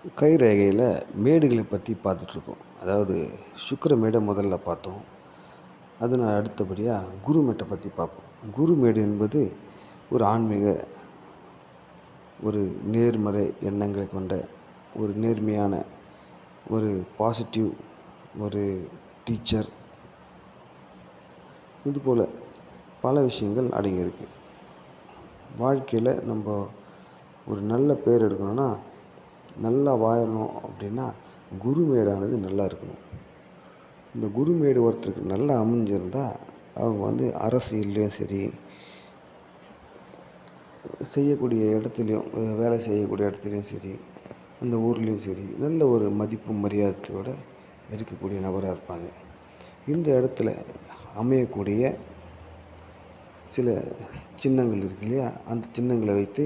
கைரேகையில் மேடுகளை பற்றி பார்த்துட்ருக்கோம். அதாவது சுக்கிரமேடை முதல்ல பார்த்தோம். அதனால் அடுத்தபடியாக குருமேட்டை பற்றி பார்ப்போம். குருமேடு என்பது ஒரு ஆன்மீக, ஒரு நேர்மறை எண்ணங்களை கொண்ட, ஒரு நேர்மையான, ஒரு பாசிட்டிவ், ஒரு டீச்சர், இதுபோல் பல விஷயங்கள் அடங்கியிருக்கு. வாழ்க்கையில் நம்ம ஒரு நல்ல பேர் எடுக்கணும்னா, நல்லா வாழணும் அப்படின்னா குருமேடானது நல்லா இருக்கணும். இந்த குருமேடு ஒருத்தருக்கு நல்லா அமைஞ்சிருந்தால் அவங்க அரசியல்லையும் சரி, செய்யக்கூடிய இடத்துலையும், வேலை செய்யக்கூடிய இடத்துலையும் சரி, அந்த ஊர்லேயும் சரி, நல்ல ஒரு மதிப்பு மரியாதையோடு இருக்கக்கூடிய நபராக இருப்பாங்க. இந்த இடத்துல அமையக்கூடிய சில சின்னங்கள் இருக்கு இல்லையா, அந்த சின்னங்களை வைத்து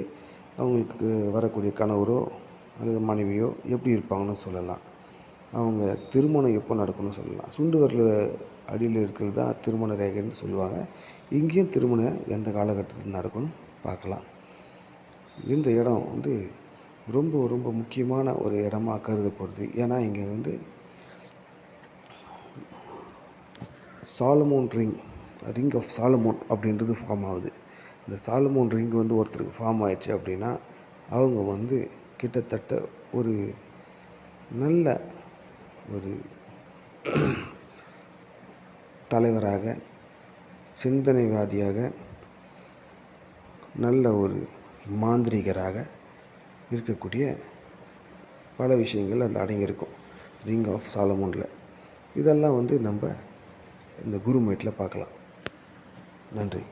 அவங்களுக்கு வரக்கூடிய கணவரோ அல்லது மனைவியோ எப்படி இருப்பாங்கன்னு சொல்லலாம். அவங்க திருமணம் எப்போ நடக்கணும்னு சொல்லலாம். சுண்டு வரல் அடியில் இருக்கிறது தான் திருமண ரேகைன்னு சொல்லுவாங்க. இங்கேயும் திருமணம் எந்த காலகட்டத்தில் நடக்கணும் பார்க்கலாம். இந்த இடம் ரொம்ப ரொம்ப முக்கியமான ஒரு இடமா கருதப்படுது. ஏன்னா இங்கே சாலமோன் ரிங் ஆஃப் சாலமோன் அப்படின்றது ஃபார்ம் ஆகுது. இந்த சாலமோன் ரிங் ஒருத்தருக்கு ஃபார்ம் ஆயிடுச்சு அப்படின்னா அவங்க கிட்டத்தட்ட ஒரு நல்ல ஒரு தலைவராக, சிந்தனைவாதியாக, நல்ல ஒரு மாந்திரிகராக இருக்கக்கூடிய பல விஷயங்கள் அதில் அடங்கியிருக்கும் ரிங் ஆஃப் சாலமோனில். இதெல்லாம் நம்ம இந்த குருமேட்டில் பார்க்கலாம். நன்றி.